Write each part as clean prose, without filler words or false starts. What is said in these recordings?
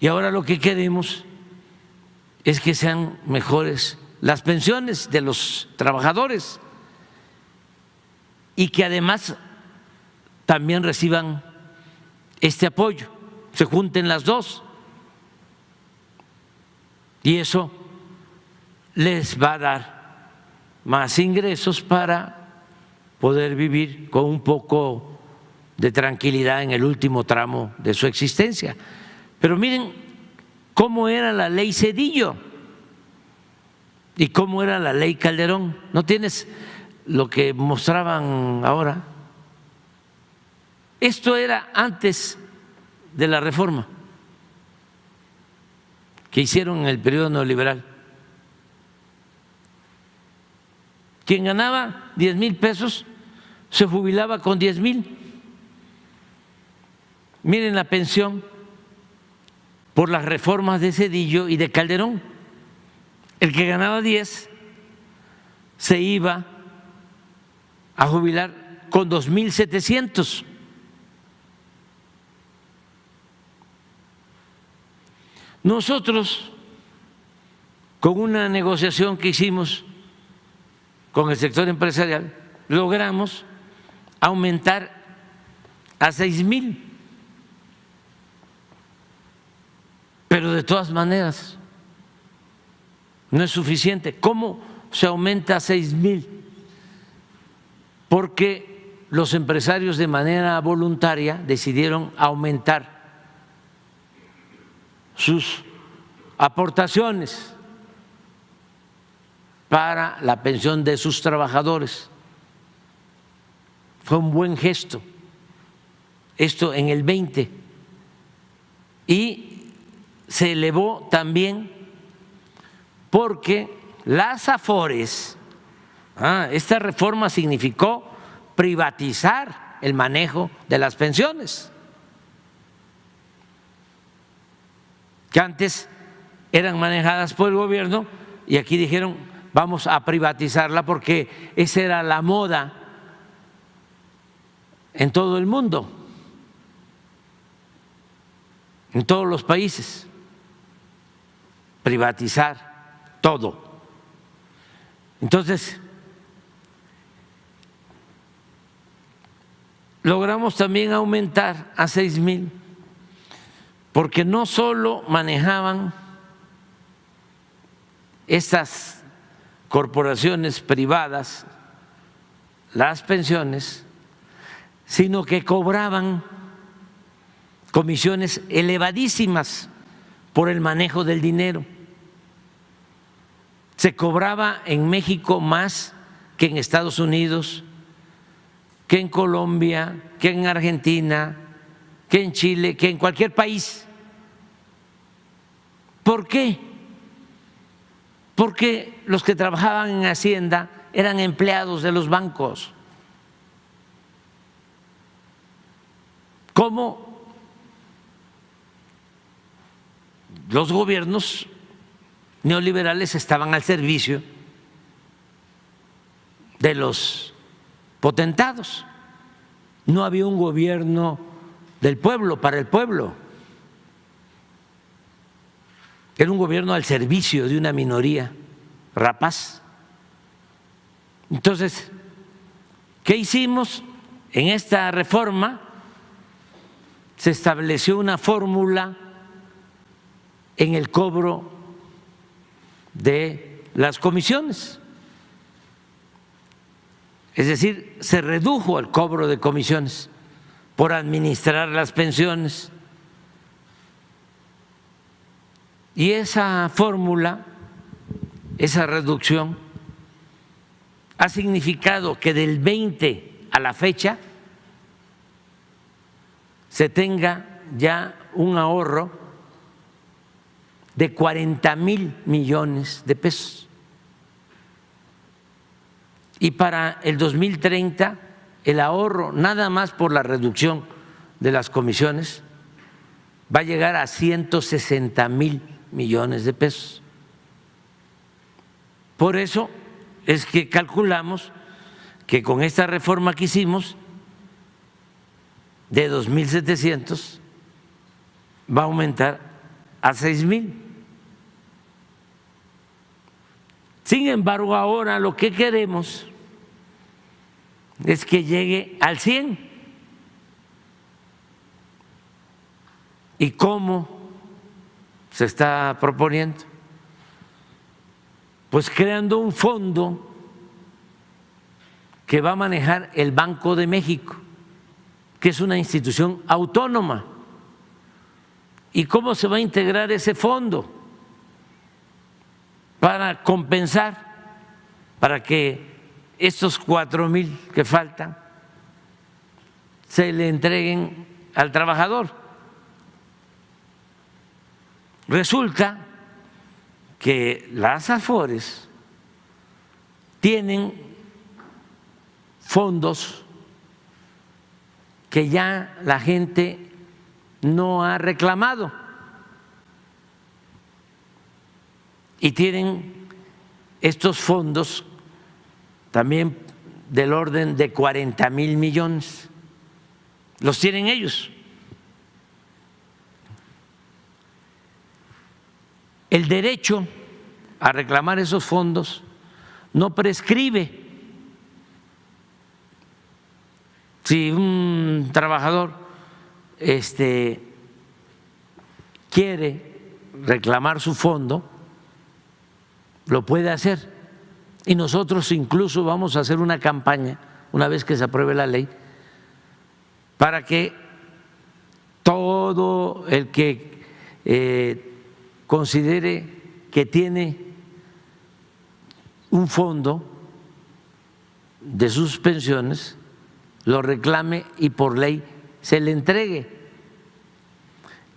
Y ahora lo que queremos es que sean mejores las pensiones de los trabajadores y que además también reciban este apoyo, se junten las dos. Y eso les va a dar más ingresos para poder vivir con un poco de tranquilidad en el último tramo de su existencia. Pero miren cómo era la ley Zedillo y cómo era la ley Calderón. ¿No tienes lo que mostraban ahora? Esto era antes de la reforma que hicieron en el periodo neoliberal. Quien ganaba 10,000 pesos se jubilaba con 10,000. Miren la pensión por las reformas de Zedillo y de Calderón. El que ganaba 10 se iba a jubilar con 2,700. Nosotros, con una negociación que hicimos con el sector empresarial, logramos aumentar a 6,000. Pero de todas maneras no es suficiente. ¿Cómo se aumenta a 6,000? Porque los empresarios de manera voluntaria decidieron aumentar sus aportaciones para la pensión de sus trabajadores. Fue un buen gesto, esto en el 20, y se elevó también porque las Afores, esta reforma significó privatizar el manejo de las pensiones, que antes eran manejadas por el gobierno, y aquí dijeron vamos a privatizarla porque esa era la moda en todo el mundo, en todos los países, privatizar todo. Entonces, logramos también aumentar a 6,000, porque no solo manejaban estas corporaciones privadas las pensiones, sino que cobraban comisiones elevadísimas por el manejo del dinero. Se cobraba en México más que en Estados Unidos, que en Colombia, que en Argentina, que en Chile, que en cualquier país. ¿Por qué? Porque los que trabajaban en Hacienda eran empleados de los bancos. ¿Cómo los gobiernos neoliberales estaban al servicio de los potentados? No había un gobierno del pueblo, para el pueblo. Era un gobierno al servicio de una minoría rapaz. Entonces, ¿qué hicimos? En esta reforma se estableció una fórmula en el cobro de las comisiones. Es decir, se redujo el cobro de comisiones por administrar las pensiones. Y esa fórmula, esa reducción, ha significado que del 20 a la fecha se tenga ya un ahorro de 40,000 millones de pesos. Y para el 2030 el ahorro, nada más por la reducción de las comisiones, va a llegar a 160,000 millones de pesos. Por eso es que calculamos que con esta reforma que hicimos de 2,700 va a aumentar a 6,000. Sin embargo, ahora lo que queremos es que llegue al 100. ¿Y cómo se está proponiendo? Pues creando un fondo que va a manejar el Banco de México, que es una institución autónoma. ¿Y cómo se va a integrar ese fondo? Para compensar, para que estos 4,000 que faltan se le entreguen al trabajador. Resulta que las AFORES tienen fondos que ya la gente no ha reclamado y tienen estos fondos también del orden de 40,000 millones, los tienen ellos. El derecho a reclamar esos fondos no prescribe. Si un trabajador quiere reclamar su fondo, lo puede hacer. Y nosotros incluso vamos a hacer una campaña, una vez que se apruebe la ley, para que todo el que considere que tiene un fondo de sus pensiones, lo reclame y por ley se le entregue.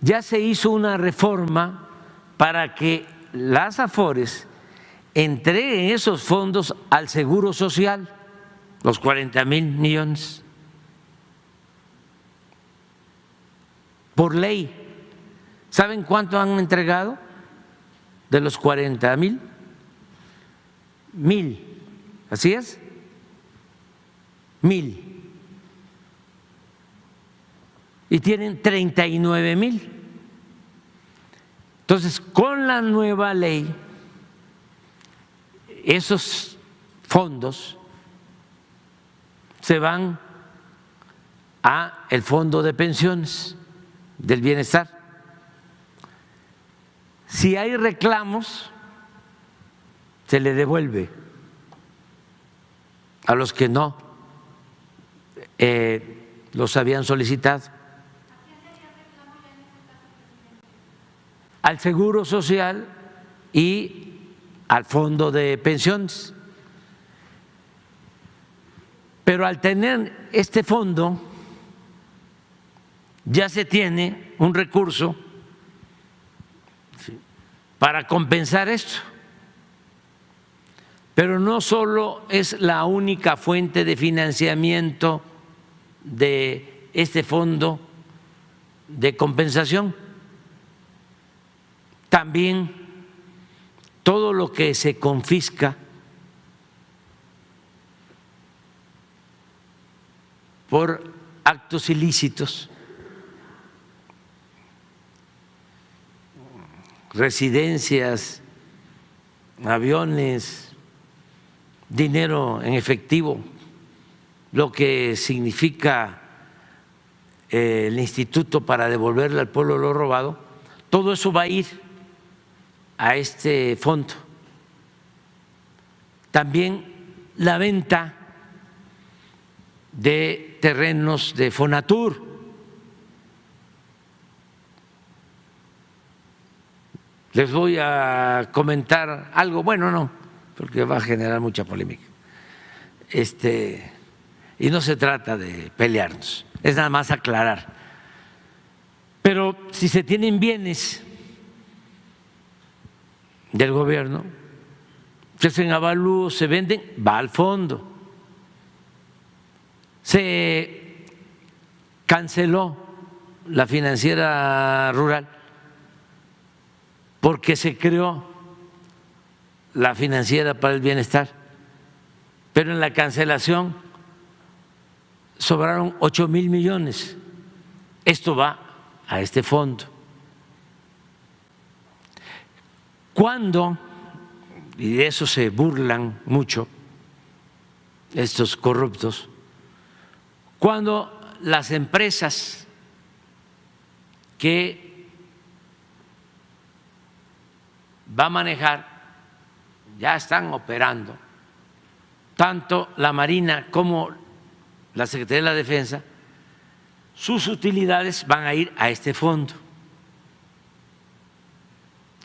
Ya se hizo una reforma para que las AFORES entreguen esos fondos al Seguro Social, los 40,000 millones, por ley. ¿Saben cuánto han entregado de los 40,000? 1,000, ¿así es? 1,000. Y tienen 39,000. Entonces, con la nueva ley, esos fondos se van a el Fondo de Pensiones del Bienestar. Si hay reclamos, se le devuelve a los que no los habían solicitado. Al Seguro Social y al Fondo de Pensiones. Pero al tener este fondo, ya se tiene un recurso para compensar esto. Pero no solo es la única fuente de financiamiento de este fondo de compensación, también todo lo que se confisca por actos ilícitos, residencias, aviones, dinero en efectivo, lo que significa el instituto para devolverle al pueblo lo robado, todo eso va a ir a este fondo. También la venta de terrenos de Fonatur. Les voy a comentar algo, bueno, no, porque va a generar mucha polémica. Y no se trata de pelearnos, es nada más aclarar. Pero si se tienen bienes del gobierno, se hacen avalúos, se venden, va al fondo. Se canceló la financiera rural porque se creó la financiera para el bienestar, pero en la cancelación sobraron 8,000 millones. Esto va a este fondo. Cuando, y de eso se burlan mucho estos corruptos, cuando las empresas que va a manejar ya están operando, tanto la Marina como la Secretaría de la Defensa, sus utilidades van a ir a este fondo.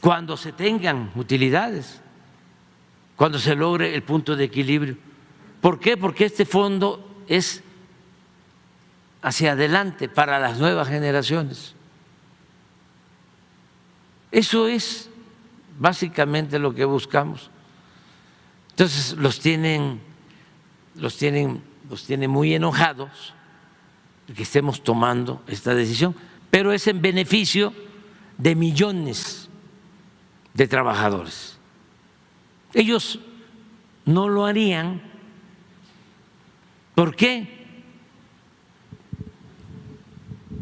Cuando se tengan utilidades, cuando se logre el punto de equilibrio. ¿Por qué? Porque este fondo es hacia adelante para las nuevas generaciones. Eso es básicamente lo que buscamos. Entonces los tienen muy enojados de que estemos tomando esta decisión, pero es en beneficio de millones de trabajadores. Ellos no lo harían. ¿Por qué?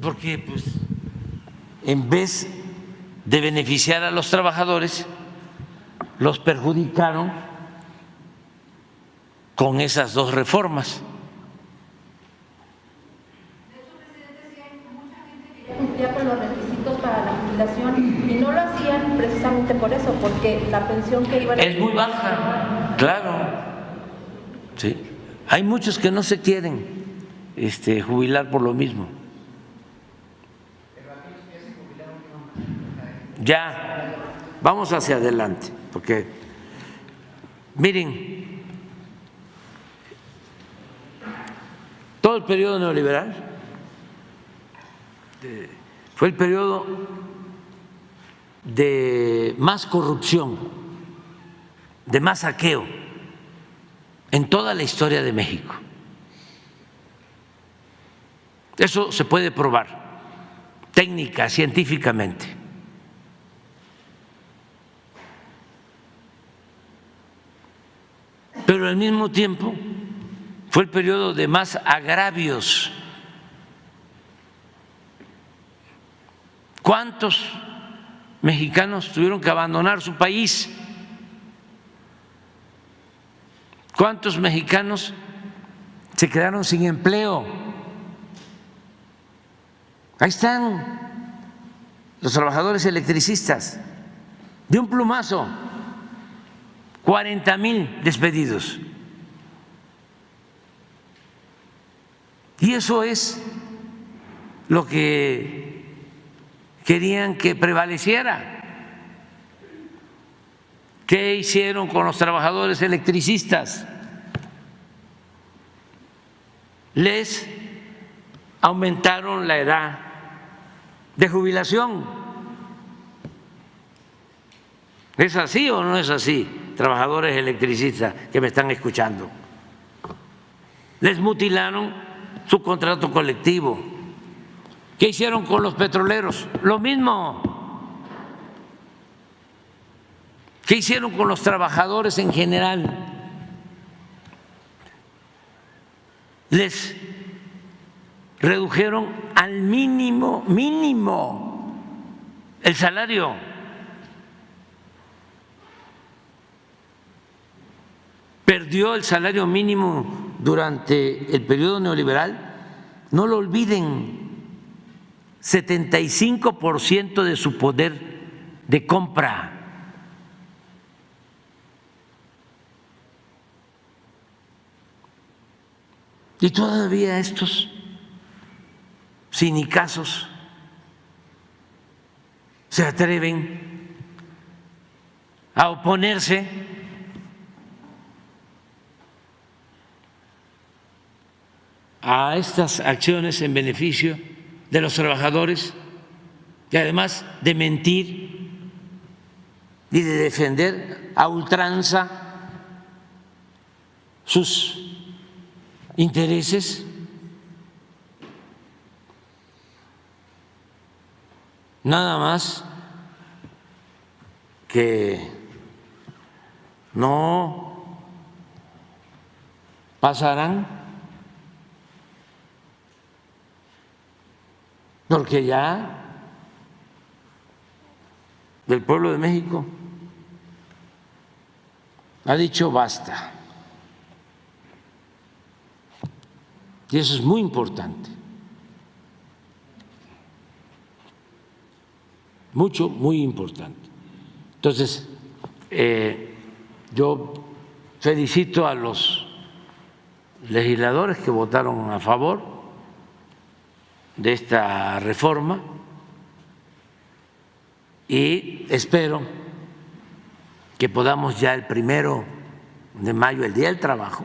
Porque pues, en vez de beneficiar a los trabajadores, los perjudicaron con esas dos reformas. De hecho, presidente, sí hay mucha gente que ya cumplía con los requisitos para la jubilación y no lo hacían precisamente por eso, porque la pensión que iban a... Es muy baja, claro. Sí. Hay muchos que no se quieren jubilar por lo mismo. Ya, vamos hacia adelante, porque miren, todo el periodo neoliberal fue el periodo de más corrupción, de más saqueo en toda la historia de México. Eso se puede probar técnica, científicamente. Pero al mismo tiempo fue el periodo de más agravios. ¿Cuántos mexicanos tuvieron que abandonar su país? ¿Cuántos mexicanos se quedaron sin empleo? Ahí están los trabajadores electricistas, de un plumazo, 40,000 despedidos. Y eso es lo que querían que prevaleciera. ¿Qué hicieron con los trabajadores electricistas? Les aumentaron la edad de jubilación. ¿Es así o no es así, trabajadores electricistas que me están escuchando? Les mutilaron su contrato colectivo. ¿Qué hicieron con los petroleros? Lo mismo. ¿Qué hicieron con los trabajadores en general? Les redujeron al mínimo el salario. Perdió el salario mínimo durante el periodo neoliberal. No lo olviden, 75% de su poder de compra. Y todavía estos cinicazos se atreven a oponerse a estas acciones en beneficio de los trabajadores y además de mentir y de defender a ultranza sus intereses. Nada más que no pasarán, porque ya el pueblo de México ha dicho basta. Y eso es muy importante. Muy importante. Entonces, yo felicito a los legisladores que votaron a favor de esta reforma y espero que podamos ya el 1 de mayo, el Día del Trabajo,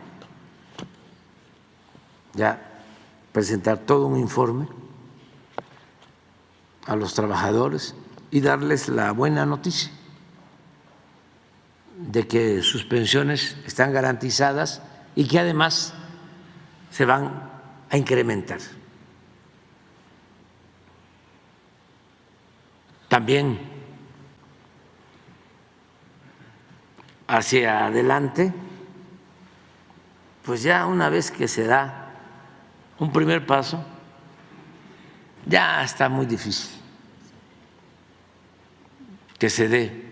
ya presentar todo un informe a los trabajadores y darles la buena noticia de que sus pensiones están garantizadas y que además se van a incrementar. También hacia adelante, pues ya una vez que se da un primer paso, ya está muy difícil que se dé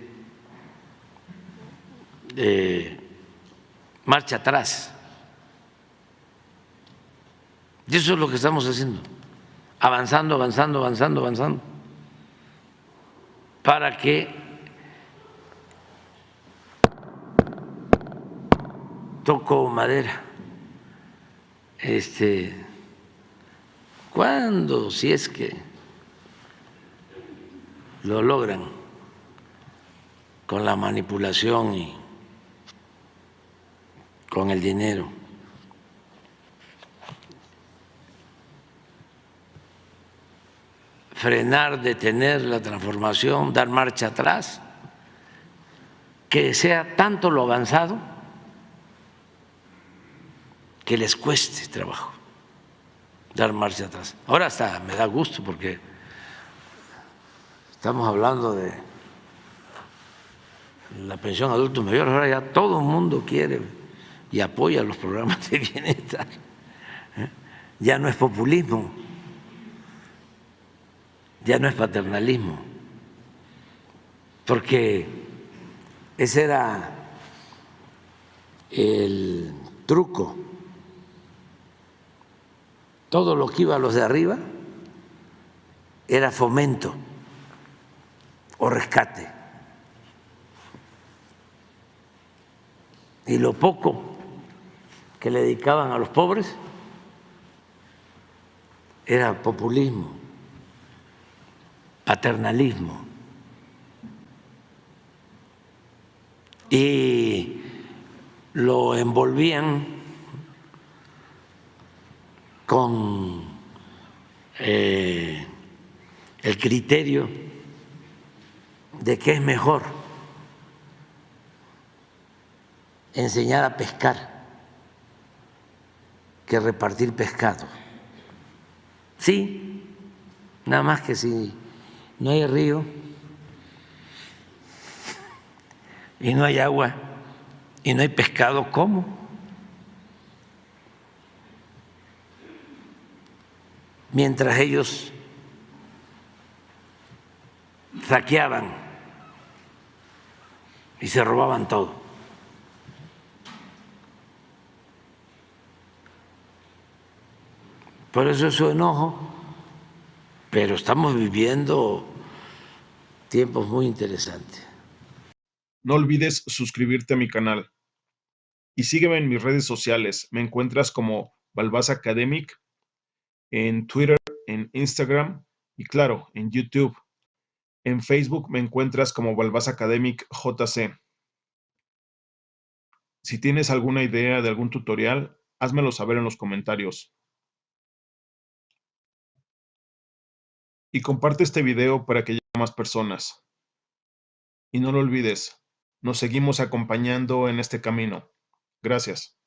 marcha atrás. Y eso es lo que estamos haciendo, avanzando, para que toco madera. ¿Cuándo, si es que lo logran con la manipulación y con el dinero? Frenar, detener la transformación, dar marcha atrás, que sea tanto lo avanzado que les cueste trabajo dar marcha atrás. Ahora hasta me da gusto porque estamos hablando de la pensión adulto mayor, ahora ya todo el mundo quiere y apoya los programas de bienestar. Ya no es populismo, ya no es paternalismo, porque ese era el truco. Todo lo que iba a los de arriba era fomento o rescate. Y lo poco que le dedicaban a los pobres era populismo, paternalismo. Y lo envolvían con el criterio de que es mejor enseñar a pescar que repartir pescado. Sí, nada más que si no hay río y no hay agua y no hay pescado, ¿cómo? Mientras ellos saqueaban y se robaban todo. Por eso es su enojo, pero estamos viviendo tiempos muy interesantes. No olvides suscribirte a mi canal y sígueme en mis redes sociales. Me encuentras como Balbás Academic en Twitter, en Instagram y claro, en YouTube. En Facebook me encuentras como Balbás Academic JC. Si tienes alguna idea de algún tutorial, házmelo saber en los comentarios. Y comparte este video para que llegue a más personas. Y no lo olvides, nos seguimos acompañando en este camino. Gracias.